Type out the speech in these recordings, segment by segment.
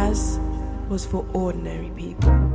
jazz was for ordinary people.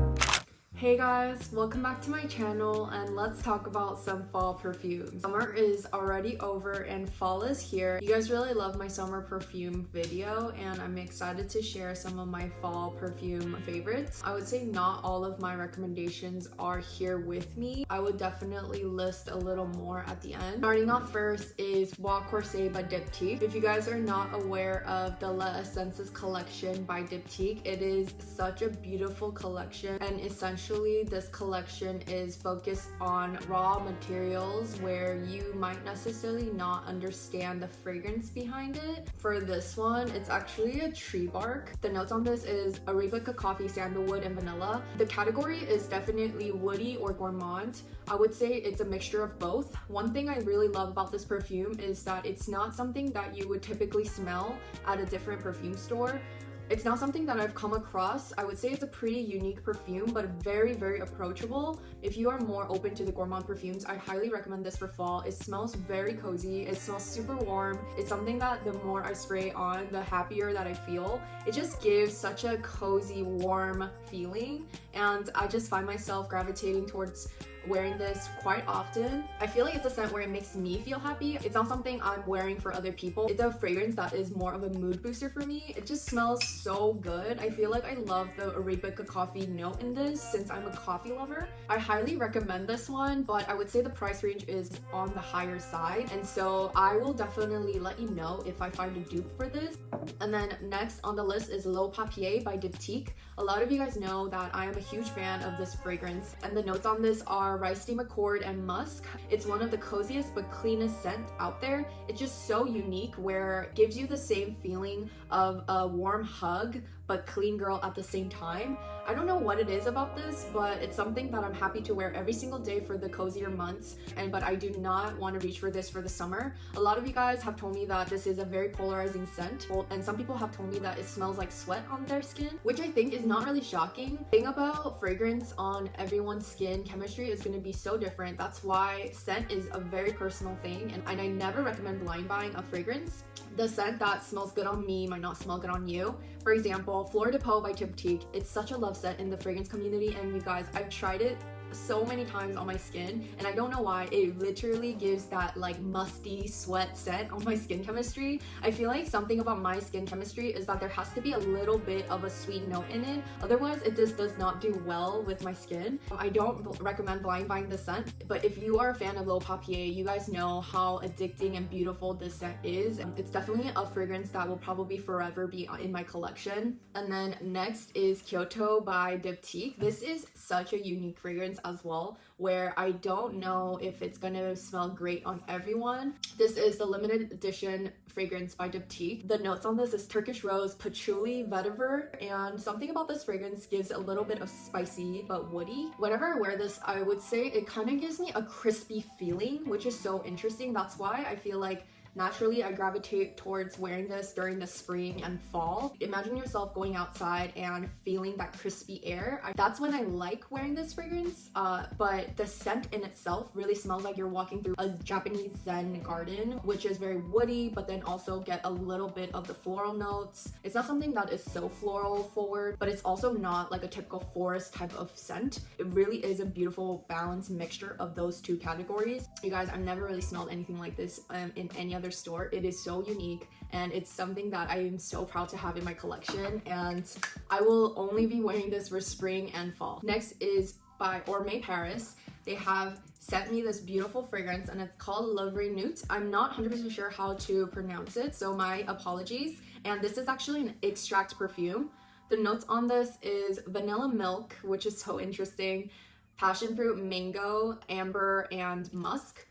Hey guys, welcome back to my channel and let's talk about some fall perfumes. Summer is already over and fall is here. You guys really love my summer perfume video and I'm excited to share some of my fall perfume favorites. I would say not all of my recommendations are here with me. I would definitely list a little more at the end. Starting off first is Bois by Diptyque. If you guys are not aware of the Les Essences collection by Diptyque, it is such a beautiful collection and essentially this collection is focused on raw materials where you might necessarily not understand the fragrance behind it. For this one, it's actually a tree bark. The notes on this is Arabica coffee, sandalwood, and vanilla. The category is definitely woody or gourmand. I would say it's a mixture of both. One thing I really love about this perfume is that it's not something that you would typically smell at a different perfume store. It's not something that I've come across. I would say it's a pretty unique perfume, but very, very approachable. If you are more open to the gourmand perfumes, I highly recommend this for fall. It smells very cozy. It smells super warm. It's something that the more I spray on, the happier that I feel. It just gives such a cozy, warm feeling. And I just find myself gravitating towards wearing this quite often. I feel like it's a scent where it makes me feel happy. It's not something I'm wearing for other people. It's a fragrance that is more of a mood booster for me. It just smells so good. I feel like I love the Arabica coffee note in this since I'm a coffee lover. I highly recommend this one, but I would say the price range is on the higher side. And so I will definitely let you know if I find a dupe for this. And then next on the list is Papier by Diptyque. A lot of you guys know that I am a huge fan of this fragrance and the notes on this are rice steam accord and musk. It's one of the coziest but cleanest scent out there. It's just so unique where it gives you the same feeling of a warm hug but clean girl at the same time. I don't know what it is about this, but it's something that I'm happy to wear every single day for the cozier months, but I do not want to reach for this for the summer. A lot of you guys have told me that this is a very polarizing scent, and some people have told me that it smells like sweat on their skin, which I think is not really shocking. The thing about fragrance on everyone's skin chemistry is going to be so different. That's why scent is a very personal thing, and I never recommend blind buying a fragrance. The scent that smells good on me might not smell good on you. For example, Fleur de Peau by Diptyque. It's such a love scent in the fragrance community, and you guys, I've tried it so many times on my skin and I don't know why. It literally gives that like musty sweat scent on my skin chemistry. I feel like something about my skin chemistry is that there has to be a little bit of a sweet note in it, otherwise it just does not do well with my skin. I don't recommend blind buying this scent, but if you are a fan of L'Eau Papier, you guys know how addicting and beautiful this scent is. It's definitely a fragrance that will probably forever be in my collection. And then next is Kyoto by Diptyque. This is such a unique fragrance as well, where I don't know if it's gonna smell great on everyone. This is the limited edition fragrance by Diptyque. The notes on this is Turkish rose, patchouli, vetiver, and something about this fragrance gives a little bit of spicy but woody. Whenever I wear this, I would say it kind of gives me a crispy feeling, which is so interesting. That's why I feel like naturally, I gravitate towards wearing this during the spring and fall. Imagine yourself going outside and feeling that crispy air. That's when I like wearing this fragrance, but the scent in itself really smells like you're walking through a Japanese Zen garden, which is very woody, but then also get a little bit of the floral notes. It's not something that is so floral forward, but it's also not like a typical forest type of scent. It really is a beautiful balanced mixture of those two categories. You guys, I've never really smelled anything like this in any other store. It is so unique and it's something that I am so proud to have in my collection, and I will only be wearing this for spring and fall. Next is by Ormaie Paris. They have sent me this beautiful fragrance and it's called Nuit. I'm not 100% sure how to pronounce it, so my apologies. And this is actually an extract perfume. The notes on this is vanilla milk, which is so interesting, passion fruit, mango, amber, and musk.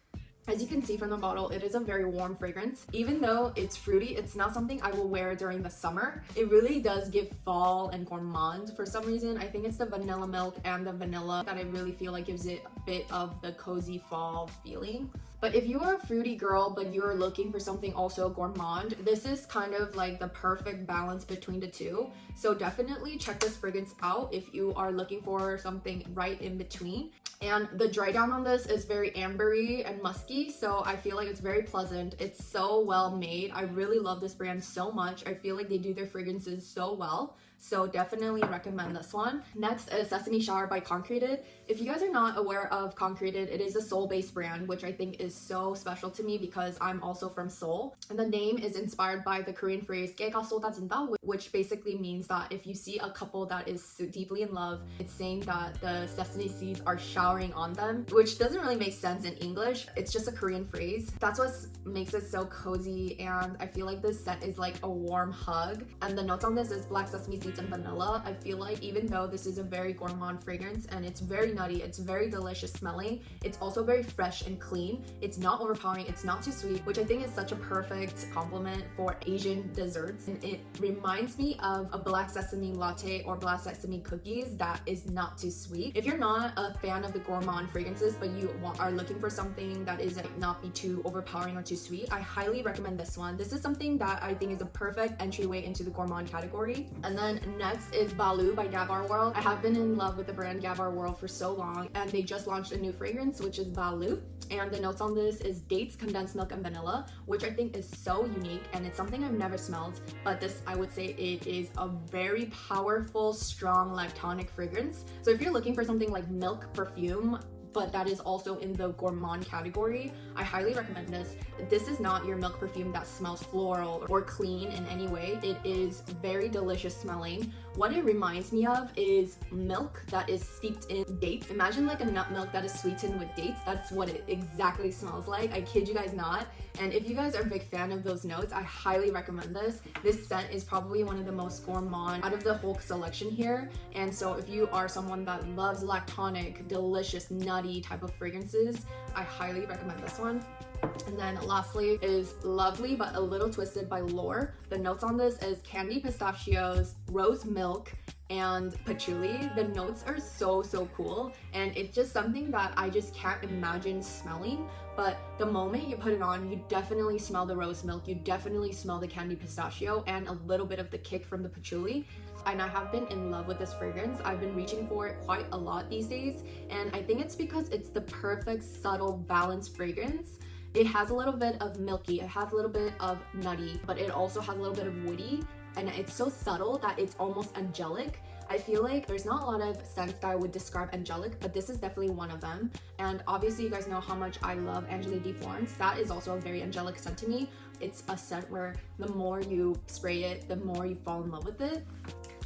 As you can see from the bottle, it is a very warm fragrance. Even though it's fruity, it's not something I will wear during the summer. It really does give fall and gourmand for some reason. I think it's the vanilla milk and the vanilla that I really feel like gives it a bit of the cozy fall feeling. But if you are a fruity girl but you're looking for something also gourmand, this is kind of like the perfect balance between the two. So definitely check this fragrance out if you are looking for something right in between. And the dry down on this is very ambery and musky, so I feel like it's very pleasant. It's so well made. I really love this brand so much. I feel like they do their fragrances so well. so definitely recommend this one. Next is Sesame Shower by Concreted. If you guys are not aware of Concreted, it is a Seoul-based brand, which I think is so special to me because I'm also from Seoul. And the name is inspired by the Korean phrase 깨가 쏟아진다, which basically means that if you see a couple that is so deeply in love, it's saying that the sesame seeds are showering on them, which doesn't really make sense in English. It's just a Korean phrase. That's what makes it so cozy, and I feel like this scent is like a warm hug. And the notes on this is black sesame seeds and vanilla. I feel like even though this is a very gourmand fragrance and it's very nutty, it's very delicious smelling, it's also very fresh and clean. It's not overpowering, it's not too sweet, which I think is such a perfect compliment for Asian desserts. And it reminds me of a black sesame latte or black sesame cookies that is not too sweet. If you're not a fan of the gourmand fragrances but you are looking for something that is not be too overpowering or too sweet, I highly recommend this one. This is something that I think is a perfect entryway into the gourmand category. And then next is Balu by Gabar World. I have been in love with the brand Gabar World for so long, and they just launched a new fragrance, which is Balu. And the notes on this is dates, condensed milk, and vanilla, which I think is so unique, and it's something I've never smelled. But this, I would say it is a very powerful, strong lactonic fragrance. So if you're looking for something like milk perfume, but that is also in the gourmand category, I highly recommend this. This is not your milk perfume that smells floral or clean in any way. It is very delicious smelling. What it reminds me of is milk that is steeped in dates. Imagine like a nut milk that is sweetened with dates. That's what it exactly smells like. I kid you guys not. And if you guys are a big fan of those notes, I highly recommend this. This scent is probably one of the most gourmand out of the whole selection here. And so if you are someone that loves lactonic, delicious, nutty type of fragrances, I highly recommend this one. And then lastly is Lovely but a Little Twisted by Lore. The notes on this is candy pistachios, rose milk, and patchouli. The notes are so cool, and it's just something that I just can't imagine smelling, but the moment you put it on, you definitely smell the rose milk, you definitely smell the candy pistachio, and a little bit of the kick from the patchouli. And I have been in love with this fragrance. I've been reaching for it quite a lot these days, and I think it's because it's the perfect subtle balanced fragrance. It has a little bit of milky, it has a little bit of nutty, but it also has a little bit of woody, and it's so subtle that it's almost angelic. I feel like there's not a lot of scents that I would describe angelic, but this is definitely one of them. And obviously you guys know how much I love Angelique de Florence. That is also a very angelic scent to me. It's a scent where the more you spray it, the more you fall in love with it.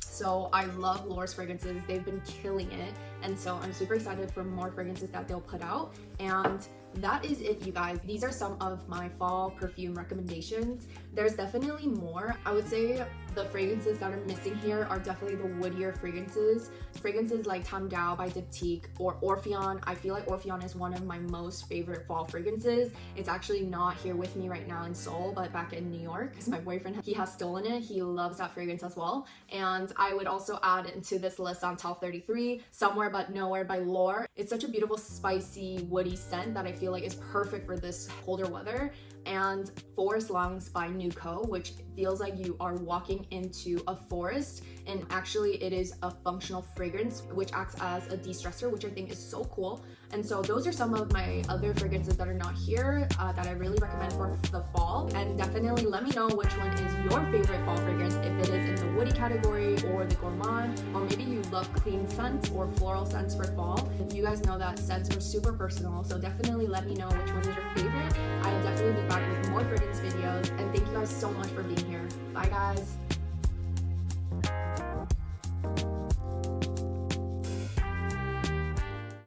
So I love Lore's fragrances. They've been killing it. And so I'm super excited for more fragrances that they'll put out. And that is it, you guys. These are some of my fall perfume recommendations. There's definitely more. I would say the fragrances that are missing here are definitely the woodier fragrances. Fragrances like Tam Dao by Diptyque or Orpheon. I feel like Orpheon is one of my most favorite fall fragrances. It's actually not here with me right now in Seoul, but back in New York, because my boyfriend, he has stolen it. He loves that fragrance as well. And I would also add into this list Santal 33, Somewhere But Nowhere by Lore. It's such a beautiful, spicy, woody scent that I feel like is perfect for this colder weather. And Forest Lungs by Nuit, which feels like you are walking into a forest, and actually it is a functional fragrance which acts as a de-stressor, which I think is so cool. And so those are some of my other fragrances that are not here that I really recommend for the fall. And definitely let me know which one is your favorite fall fragrance, if it is in the woody category or the gourmand, or maybe you love clean scents or floral scents for fall. If you guys know that scents are super personal, so definitely let me know which one is your favorite. I'll definitely be back with more fragrance videos, and thank you guys so much for being here. Bye guys.